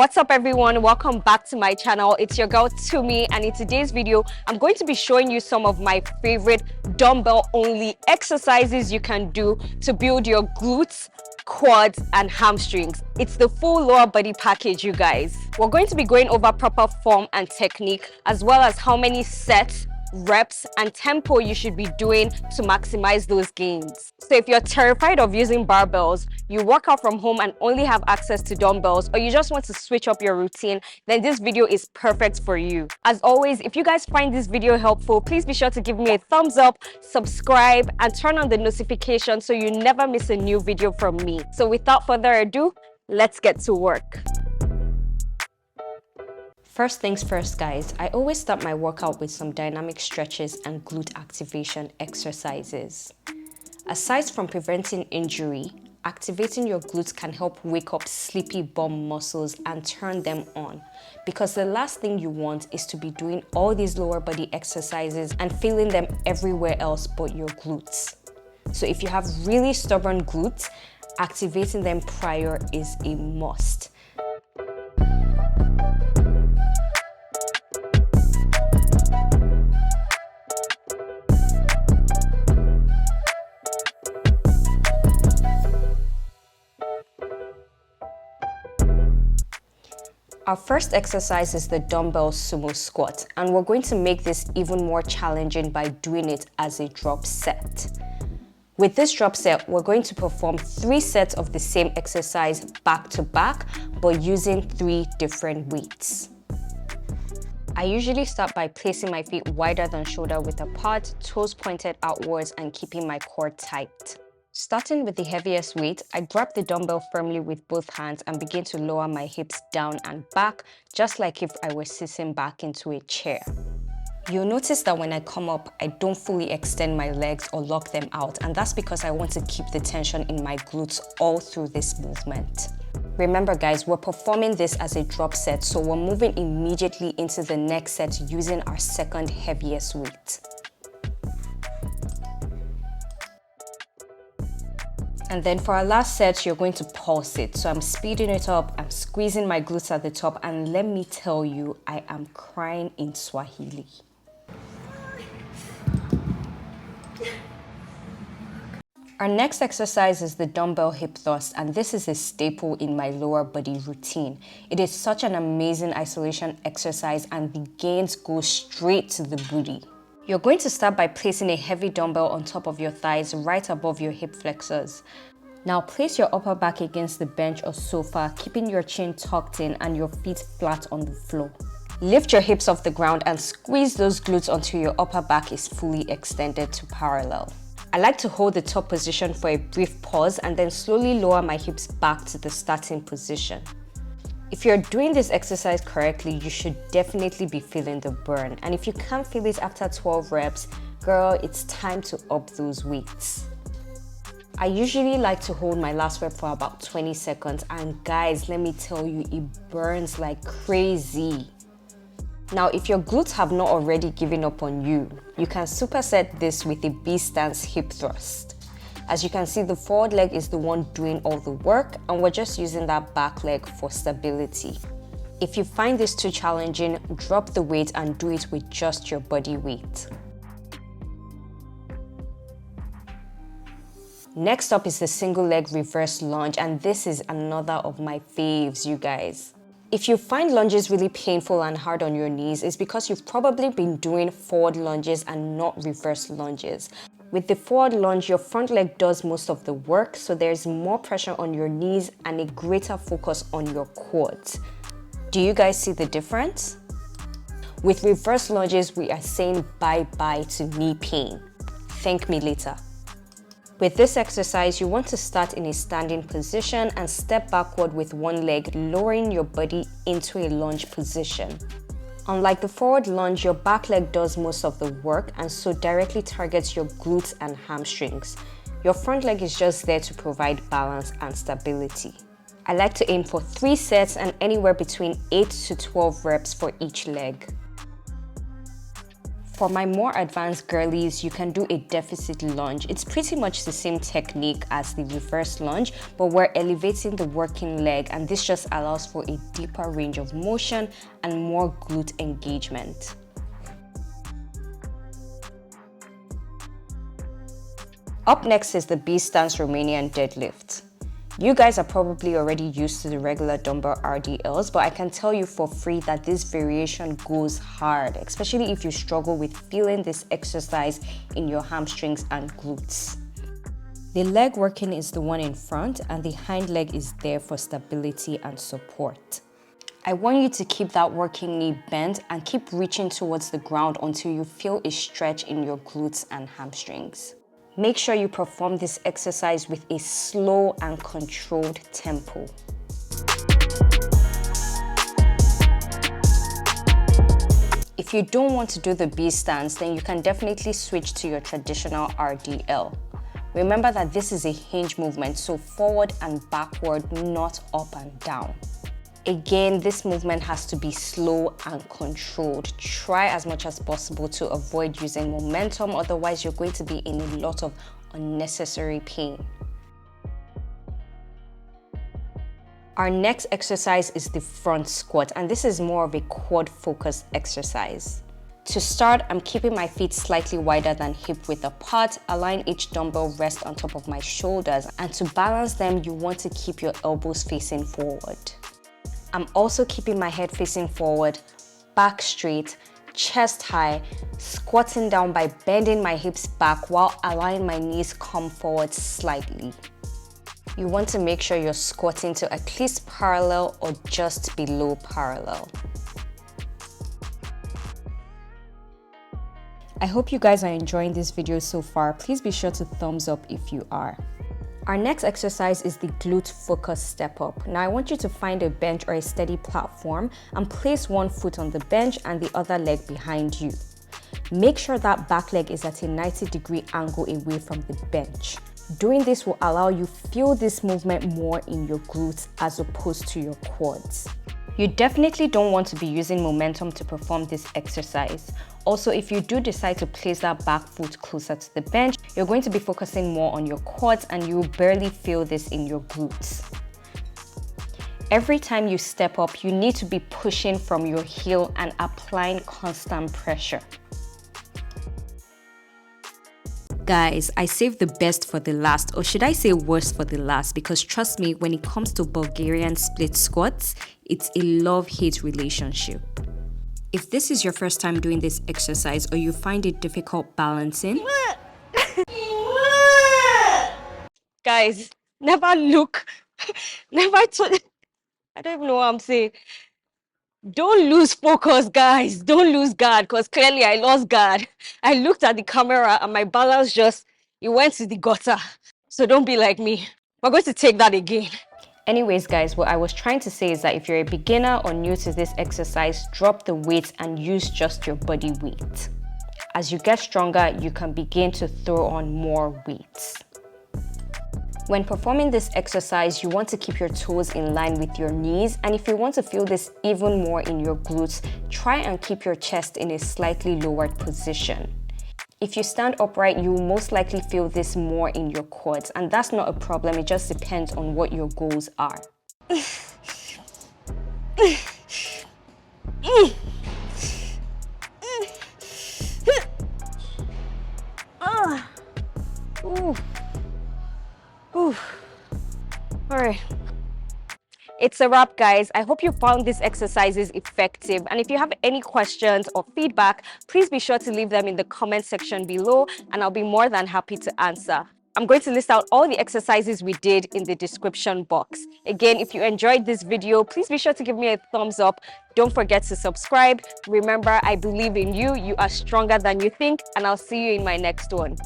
What's up everyone, welcome back to my channel. It's your girl Tumi, and in today's video I'm going to be showing you some of my favorite dumbbell only exercises you can do to build your glutes, quads and hamstrings. It's the full lower body package, you guys. We're going to be going over proper form and technique, as well as how many sets, reps and tempo you should be doing to maximize those gains. So if you're terrified of using barbells, you work out from home and only have access to dumbbells, or you just want to switch up your routine, then this video is perfect for you. As always, if you guys find this video helpful, please be sure to give me a thumbs up, subscribe and turn on the notification so you never miss a new video from me. So without further ado, let's get to work. First things first, guys, I always start my workout with some dynamic stretches and glute activation exercises. Aside from preventing injury, activating your glutes can help wake up sleepy bum muscles and turn them on, because the last thing you want is to be doing all these lower body exercises and feeling them everywhere else but your glutes. So if you have really stubborn glutes, activating them prior is a must. Our first exercise is the dumbbell sumo squat, and we're going to make this even more challenging by doing it as a drop set. With this drop set, we're going to perform 3 sets of the same exercise back to back, but using 3 different weights. I usually start by placing my feet wider than shoulder width apart, toes pointed outwards and keeping my core tight. Starting with the heaviest weight, I grab the dumbbell firmly with both hands and begin to lower my hips down and back, just like if I were sitting back into a chair. You'll notice that when I come up, I don't fully extend my legs or lock them out, and that's because I want to keep the tension in my glutes all through this movement. Remember guys, we're performing this as a drop set, so we're moving immediately into the next set using our second heaviest weight. And then for our last set, you're going to pulse it. So I'm speeding it up, I'm squeezing my glutes at the top, and let me tell you, I am crying in Swahili. Our next exercise is the dumbbell hip thrust, and this is a staple in my lower body routine. It is such an amazing isolation exercise and the gains go straight to the booty. You're going to start by placing a heavy dumbbell on top of your thighs right above your hip flexors. Now place your upper back against the bench or sofa, keeping your chin tucked in and your feet flat on the floor. Lift your hips off the ground and squeeze those glutes until your upper back is fully extended to parallel. I like to hold the top position for a brief pause and then slowly lower my hips back to the starting position. If you're doing this exercise correctly, you should definitely be feeling the burn. And if you can't feel it after 12 reps, girl, it's time to up those weights. I usually like to hold my last rep for about 20 seconds. And guys, let me tell you, it burns like crazy. Now, if your glutes have not already given up on you, you can superset this with a B stance hip thrust. As you can see, the forward leg is the one doing all the work, and we're just using that back leg for stability. If you find this too challenging, drop the weight and do it with just your body weight. Next up is the single leg reverse lunge, and this is another of my faves, you guys. If you find lunges really painful and hard on your knees, it's because you've probably been doing forward lunges and not reverse lunges. With the forward lunge, your front leg does most of the work, so there's more pressure on your knees and a greater focus on your quads. Do you guys see the difference? With reverse lunges, we are saying bye-bye to knee pain. Thank me later. With this exercise, you want to start in a standing position and step backward with one leg, lowering your body into a lunge position. Unlike the forward lunge, your back leg does most of the work and so directly targets your glutes and hamstrings. Your front leg is just there to provide balance and stability. I like to aim for 3 sets and anywhere between 8 to 12 reps for each leg. For my more advanced girlies, you can do a deficit lunge. It's pretty much the same technique as the reverse lunge, but we're elevating the working leg, and this just allows for a deeper range of motion and more glute engagement. Up next is the B stance Romanian deadlift. You guys are probably already used to the regular dumbbell RDLs, but I can tell you for free that this variation goes hard, especially if you struggle with feeling this exercise in your hamstrings and glutes. The leg working is the one in front, and the hind leg is there for stability and support. I want you to keep that working knee bent and keep reaching towards the ground until you feel a stretch in your glutes and hamstrings. Make sure you perform this exercise with a slow and controlled tempo. If you don't want to do the B stance, then you can definitely switch to your traditional RDL. Remember that this is a hinge movement, so forward and backward, not up and down. Again, this movement has to be slow and controlled. Try as much as possible to avoid using momentum, otherwise you're going to be in a lot of unnecessary pain. Our next exercise is the front squat, and this is more of a quad-focused exercise. To start, I'm keeping my feet slightly wider than hip width apart, allowing each dumbbell rest on top of my shoulders, and to balance them, you want to keep your elbows facing forward. I'm also keeping my head facing forward, back straight, chest high, squatting down by bending my hips back while allowing my knees come forward slightly. You want to make sure you're squatting to at least parallel or just below parallel. I hope you guys are enjoying this video so far. Please be sure to thumbs up if you are. Our next exercise is the glute-focused step up. Now I want you to find a bench or a steady platform and place one foot on the bench and the other leg behind you. Make sure that back leg is at a 90-degree angle away from the bench. Doing this will allow you feel this movement more in your glutes as opposed to your quads. You definitely don't want to be using momentum to perform this exercise. Also, if you do decide to place that back foot closer to the bench, you're going to be focusing more on your quads and you will barely feel this in your glutes. Every time you step up, you need to be pushing from your heel and applying constant pressure. Guys, I saved the best for the last, or should I say worst for the last, because trust me, when it comes to Bulgarian split squats, it's a love-hate relationship. If this is your first time doing this exercise or you find it difficult balancing, guys, never look, I don't even know what I'm saying. Don't lose focus, guys. Don't lose guard, because clearly I lost guard. I looked at the camera and my balance it went to the gutter. So don't be like me. We're going to take that again. Anyways, guys, what I was trying to say is that if you're a beginner or new to this exercise, drop the weights and use just your body weight. As you get stronger, you can begin to throw on more weights. When performing this exercise, you want to keep your toes in line with your knees, and if you want to feel this even more in your glutes, try and keep your chest in a slightly lowered position. If you stand upright, you will most likely feel this more in your quads, and that's not a problem, it just depends on what your goals are. All right. It's a wrap, guys. I hope you found these exercises effective. And if you have any questions or feedback, please be sure to leave them in the comment section below, and I'll be more than happy to answer. I'm going to list out all the exercises we did in the description box. Again, if you enjoyed this video, please be sure to give me a thumbs up. Don't forget to subscribe. Remember, I believe in you. You are stronger than you think, and I'll see you in my next one.